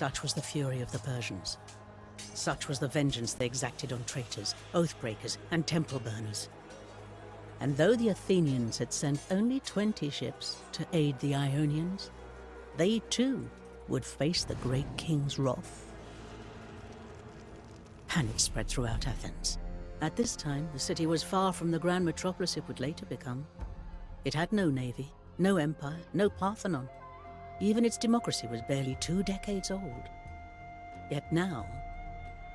Such was the fury of the Persians. Such was the vengeance they exacted on traitors, oath-breakers, and temple burners. And though the Athenians had sent only 20 ships to aid the Ionians, they too would face the great king's wrath. Panic spread throughout Athens. At this time, the city was far from the grand metropolis it would later become. It had no navy, no empire, no Parthenon. Even its democracy was barely 2 decades old. Yet now,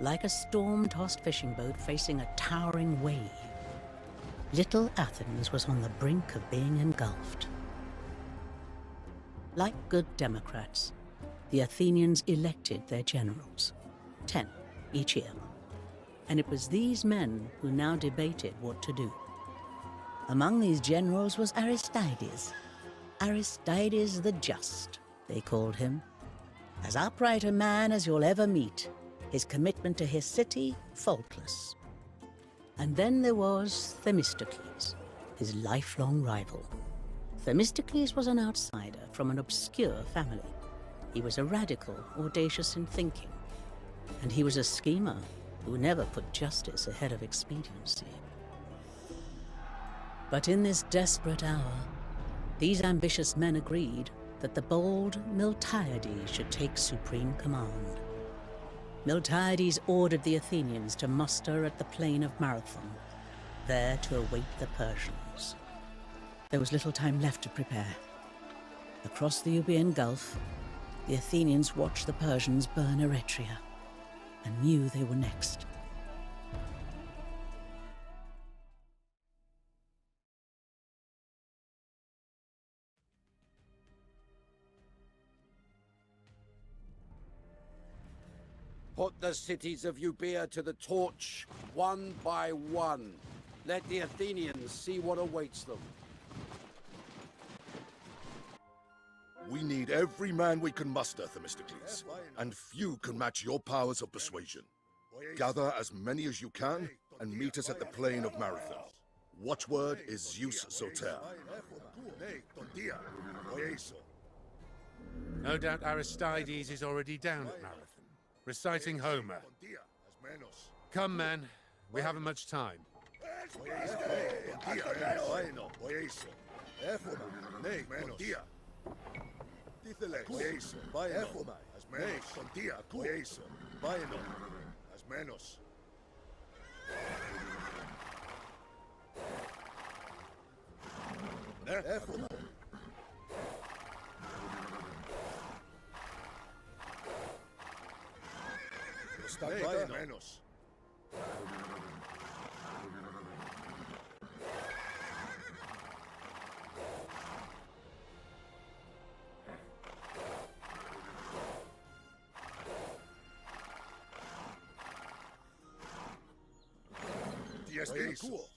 like a storm-tossed fishing boat facing a towering wave, little Athens was on the brink of being engulfed. Like good Democrats, the Athenians elected their generals, 10 each year. And it was these men who now debated what to do. Among these generals was Aristides. Aristides the Just, they called him. As upright a man as you'll ever meet, his commitment to his city faultless. And then there was Themistocles, his lifelong rival. Themistocles was an outsider from an obscure family. He was a radical, audacious in thinking, and he was a schemer who never put justice ahead of expediency. But in this desperate hour, these ambitious men agreed that the bold Miltiades should take supreme command. Miltiades ordered the Athenians to muster at the plain of Marathon, there to await the Persians. There was little time left to prepare. Across the Euboean Gulf, the Athenians watched the Persians burn Eretria, and knew they were next. Put the cities of Euboea to the torch, one by one. Let the Athenians see what awaits them. We need every man we can muster, Themistocles, and few can match your powers of persuasion. Gather as many as you can, and meet us at the plain of Marathon. Watchword is Zeus Soter. No doubt Aristides is already down at Marathon, reciting Homer. Come, man, we haven't much time. Cool.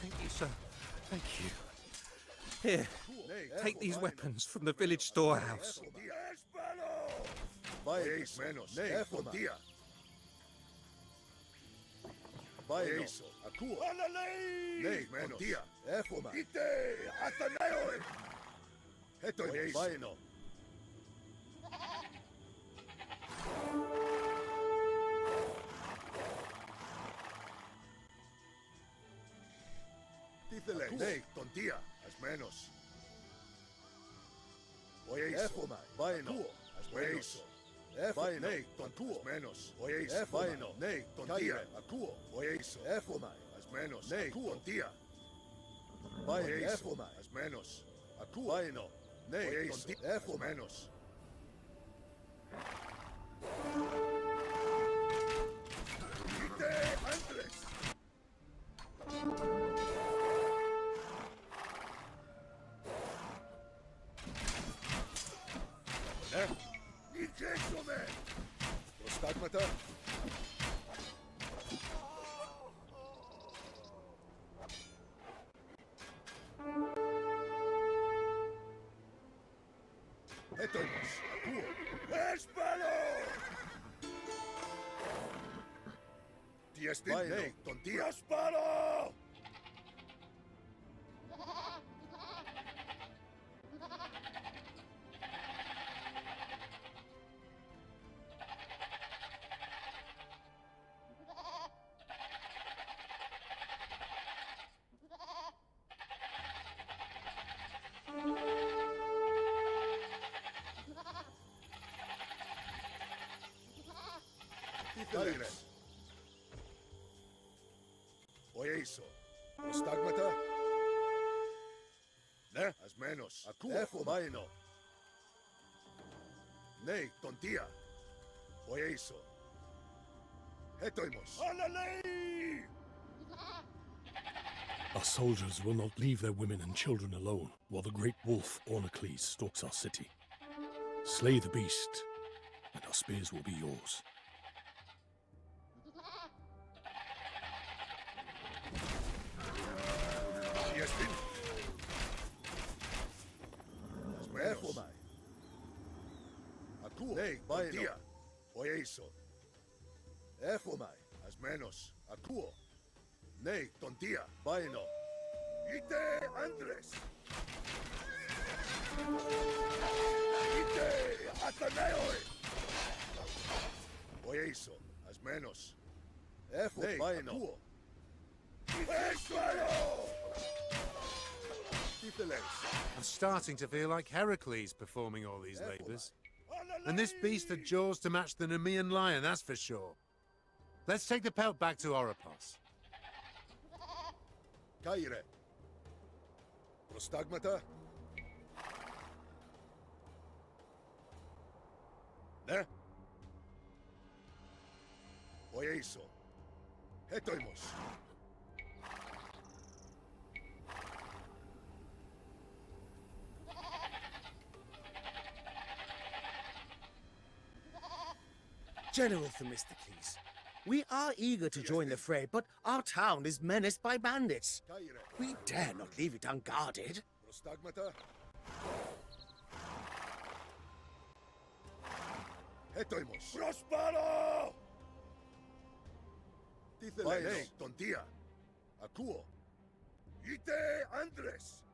Thank you, sir. Thank you. Here, take these weapons from the village storehouse. Vaeis menos. Ne, tontia. Vaeso. Akua. Ne, menos. Tontia. Efoma. Ite. Athanaeoi. Hetoimos. Vaeno. Tíceles. Ne, tontia. As menos. Oieso. Efoma. Vaeno. As menos. Vaeno. Ne, tontuo. As menos. Oieso. Vaeno. Ne, tontia. Akuo. Oieso. Efoma. As menos. Ne, tontia. Vaeno. Efoma. As menos. Akuo. Vaeno. Ne, tontia. Efoma. Menos. Ite Andres. Nicesome! Prostagmata? Hetoimos! Akuo! Espalo! Diestin? Ne, tontia! Prospero! Tíceles. Oieso. Prostagmata? Ne? As menos. Akuo. Efomaino. Ne, tontia. Oieso. Hetoimos. Alalei! Our soldiers will not leave their women and children alone while the great wolf Chronicles stalks our city. Slay the beast, and our spears will be yours. Diestin? As menos. Efomai. Akuo. Ne, tontia. Oieso. Efomai. As menos. Akuo. Ne, tontia. Vaeno. Ite Andres. Ite Athanaeoi. Oieso. As menos. Efo. Ne, vaeno. Akuo. Espalo! Tíceles. I'm starting to feel like Heracles performing all these labours. And this beast had jaws to match the Nemean lion, that's for sure. Let's take the pelt back to Oropos. Caire. Prostagmata? Ne? Oieso. Hetoimos. General Themistocles, we are eager to join the fray, but our town is menaced by bandits. Caire. We dare not leave it unguarded. Prostagmata? Hetoimos. Prospero! Tíceles. Ne, tontia. Akuo. Ite Andres.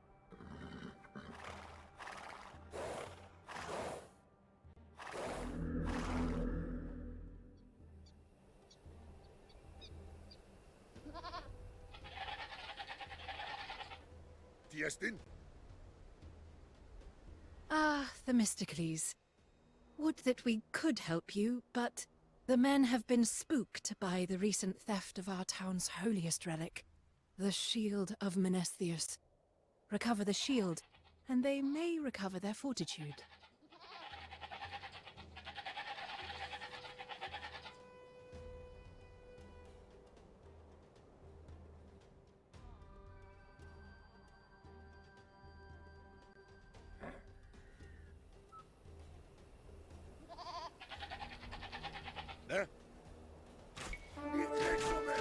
Diestin? Ah, Themistocles. Would that we could help you, but the men have been spooked by the recent theft of our town's holiest relic, the Shield of Menesthius. Recover the shield, and they may recover their fortitude. Ne? Nicesome!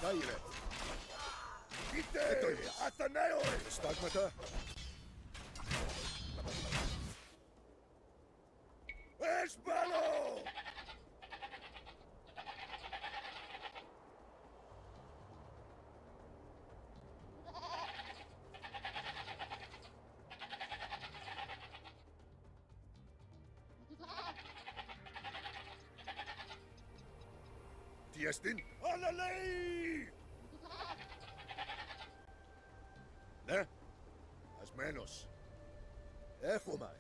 Caire. Stigmata. Espalo! Tiestin? Alalei! Ne? As menos. Echomai.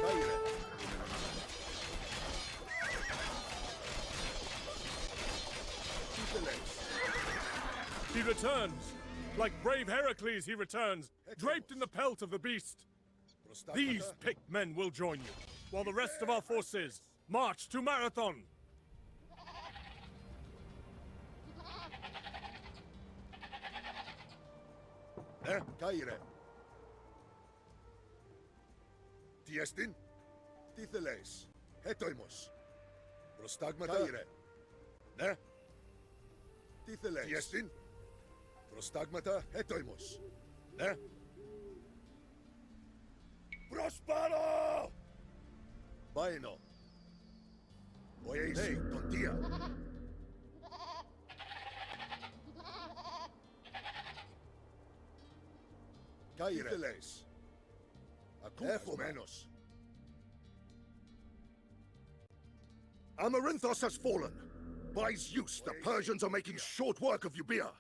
Kaire. He returns! Like brave Heracles, he returns, draped in the pelt of the beast. These picked men will join you, while the rest of our forces march to Marathon. Kaire. Tiestin? Titheles. Hetoimos. Prostagmata. Kaire. Ne? Titheles. Tiestin? Prostagmata. Hetoimos. Ne? Prospero! Baino. Oyeisi, tontia. Kaire. Titheles. Acuas menos. Amarinthos has fallen. By Zeus, the Persians are making short work of Euboea.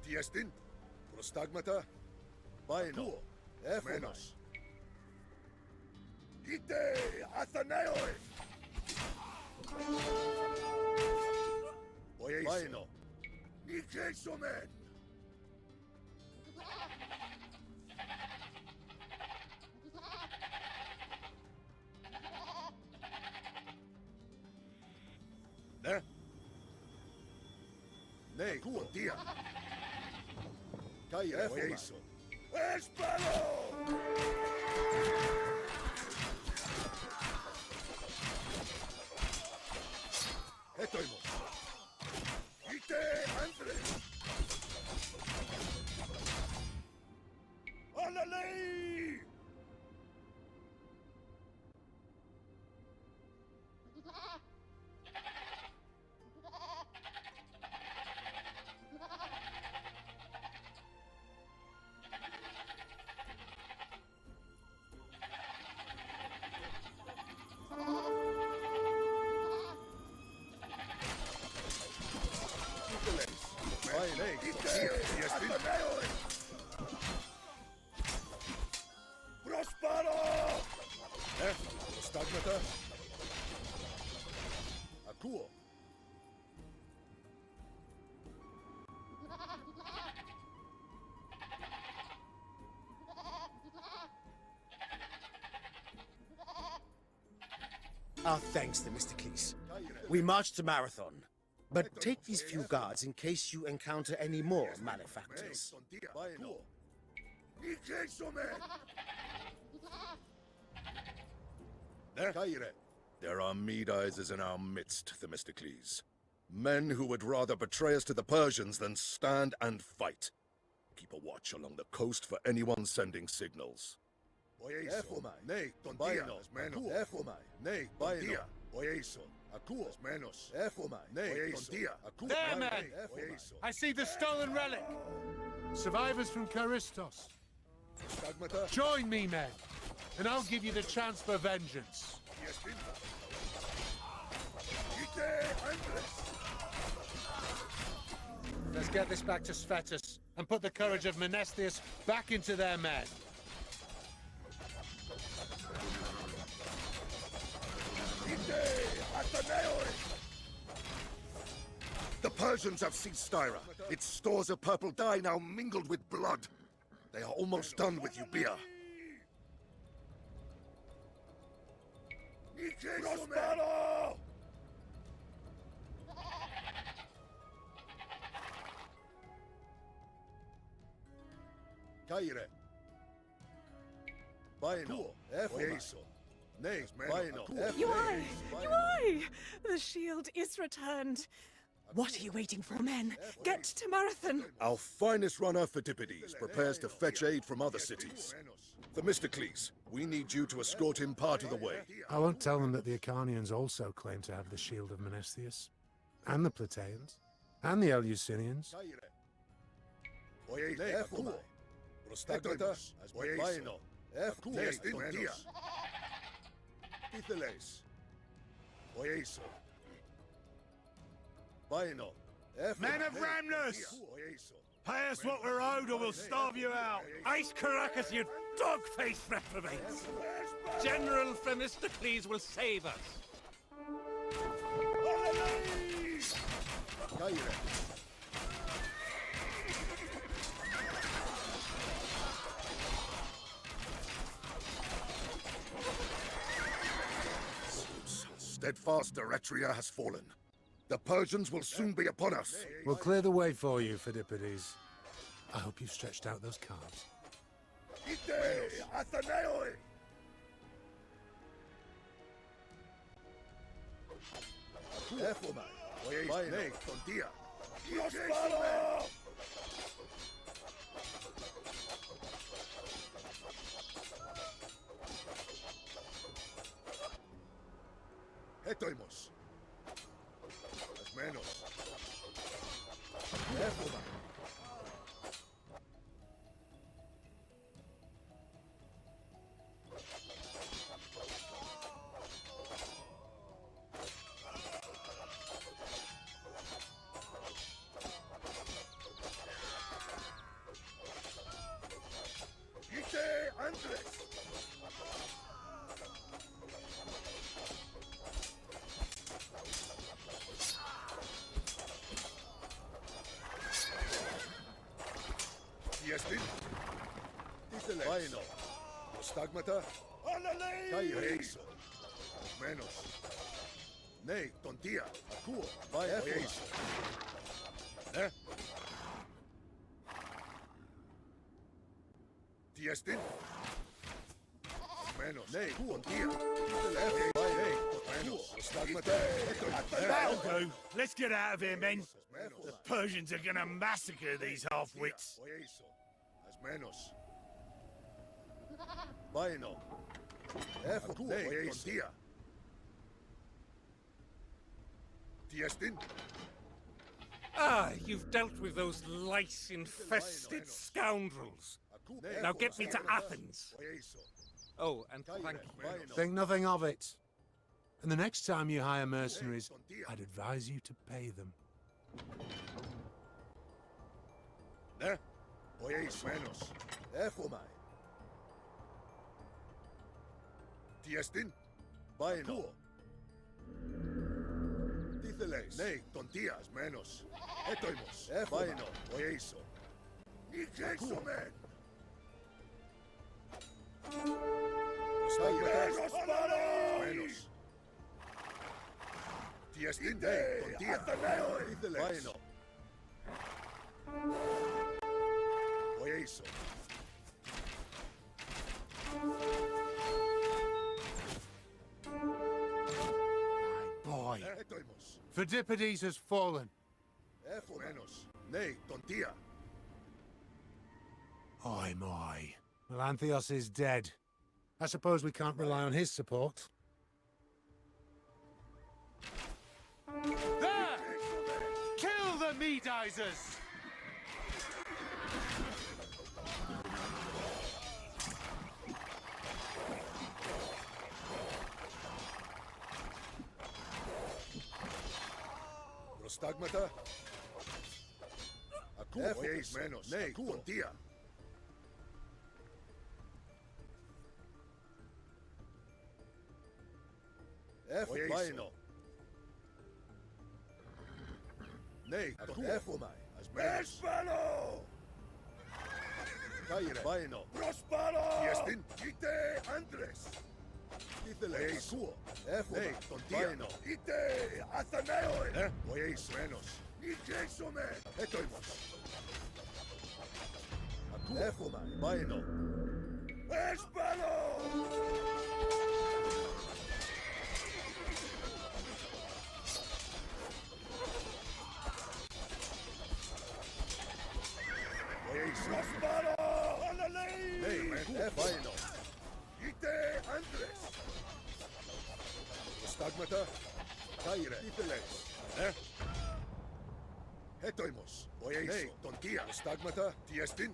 Tiestin? Prostagmata? Baino. Menos. Ite! Athenaeoi! Baino. Nikesomen! Ne? Ne, contia. Caia, eso. Espero! Etoimos. Ite Andres. Alalei! Prospero! Prostagmata? Acuo. Our thanks, Themistocles. We march to Marathon. But take these few guards in case you encounter any more malefactors. There are Medises in our midst, Themistocles. Men who would rather betray us to the Persians than stand and fight. Keep a watch along the coast for anyone sending signals. There, men! I see the stolen relic! Survivors from Charistos. Join me, men, and I'll give you the chance for vengeance. Let's get this back to Svetus and put the courage of Menesthius back into their men. The Persians have seized Styra. Its stores of purple dye now mingled with blood. They are almost done with Euboea. Prospero! Caire. Baino. Oieso. Nei, Baino. Yuai! Yuai! The shield is returned. What are you waiting for, men? Get to Marathon! Our finest runner, Phidippides, prepares to fetch aid from other cities. Themistocles, we need you to escort him part of the way. I won't tell them that the Acharnians also claim to have the shield of Menesthius, and the Plataeans, and the Eleusinians. Men of Ramnus! Pay us what we're owed or we'll starve you out! Ice Caracas, you dog-faced reprobates! General Themistocles will save us! Steadfast Eretria has fallen. The Persians will soon be upon us. We'll clear the way for you, Phidippides. I hope you've stretched out those calves. Etoimos. As menos. Baino. Stagmata. Caire. Menos. Nei, tontia. Acuo. Baino. Tiestin. Menos. Nei, tontia. Menos. Stagmata. That'll do. Let's get out of here, men. The Persians are gonna massacre these half-wits. As menos. Baino. Nei, tontia. Tiestin. Ah, you've dealt with those lice-infested scoundrels. Now get me to Athens. Oh, and thank you. Think nothing of it. And the next time you hire mercenaries, I'd advise you to pay them. Ne? Oieis menos. Echomai. Tiestin. Baino. Tíceles. Nei, tontías menos. Etoimos. Baino. Oieiso. Nixexo men. Menos. Tiestin. Nei, tontías. Tíceles. Baino. Oieiso. Boy, Phidippides has fallen. Menos. Nei, tontia. Oi, my. Melanthios is dead. I suppose we can't rely on his support. There! Kill the Medizers! Prostagmata. Acuo. Menos. Nei, tontia. Baino. Nei, echomai. As menos. Espano! Caire. Baino. Prospero! Tiestin. Ite Andres. Tíceles. Acuo. Nei, tontia. Baino. Ite Athaneo. Oieis menos. Nixexo men. Etoimos. Stagmata, Caire, Itheles, Hetoimos, Oeiso, Tontia, Stagmata, Tiestin,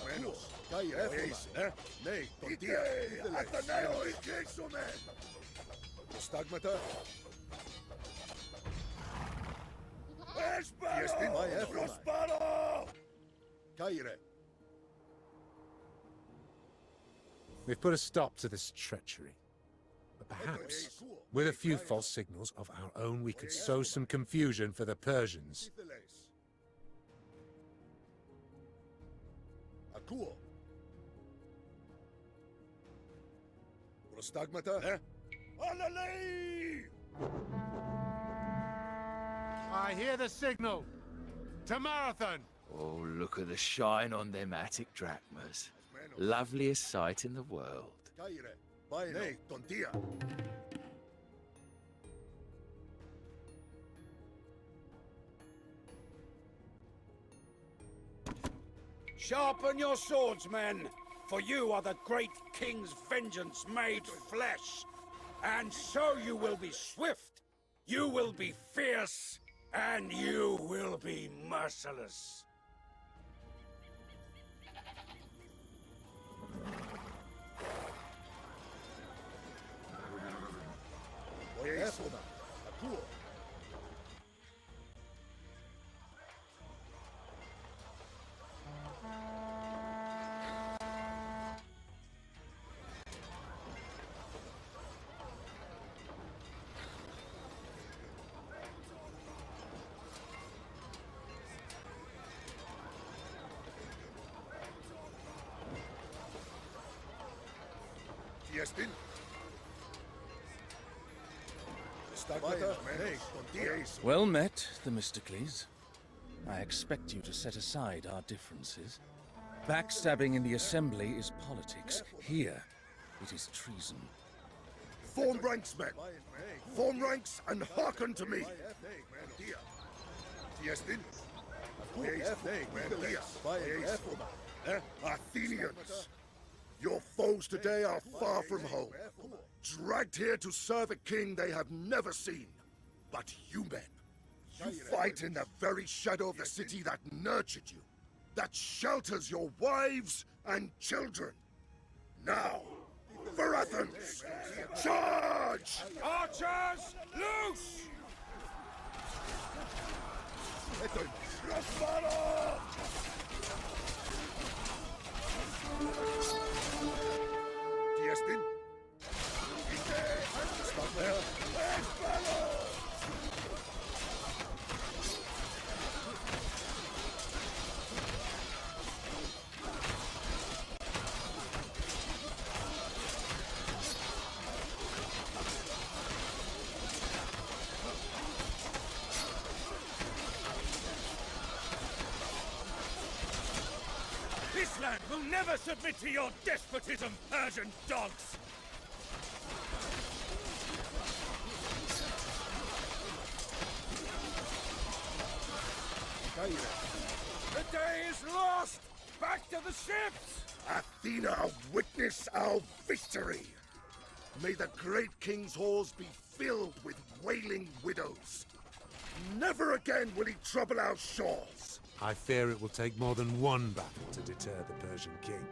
Menos, Caire, Oeiso, Nei, Tontia, Athaneo, Ikesumen, Stagmata, Tiestin, Prospero, Caire. We've put a stop to this treachery. But perhaps, with a few false signals of our own, we could sow some confusion for the Persians. Akuo. Prostagmata? Alalei! I hear the signal! To Marathon! Oh, look at the shine on them Attic drachmas. Loveliest sight in the world. Nei, Tontia. Sharpen your swords, men, for you are the great king's vengeance made flesh. And so you will be swift, you will be fierce, and you will be merciless. Oeiso, Akuo. Tiestin. Stagmata, Nei, Tontia. Well met, Themistocles. I expect you to set aside our differences. Backstabbing in the assembly is politics. Here, it is treason. Form ranks, men. Form ranks and hearken to me. Tiestin. Athenians. Your foes today are far from home. Dragged here to serve a king they have never seen. But you men, you fight in the very shadow of the city that nurtured you, that shelters your wives and children. Now, for Athens, charge! Archers, loose! Tiestin. This land will never submit to your despotism, Persian dogs! The day is lost! Back to the ships! Athena, witness our victory! May the great king's halls be filled with wailing widows. Never again will he trouble our shores. I fear it will take more than one battle to deter the Persian king.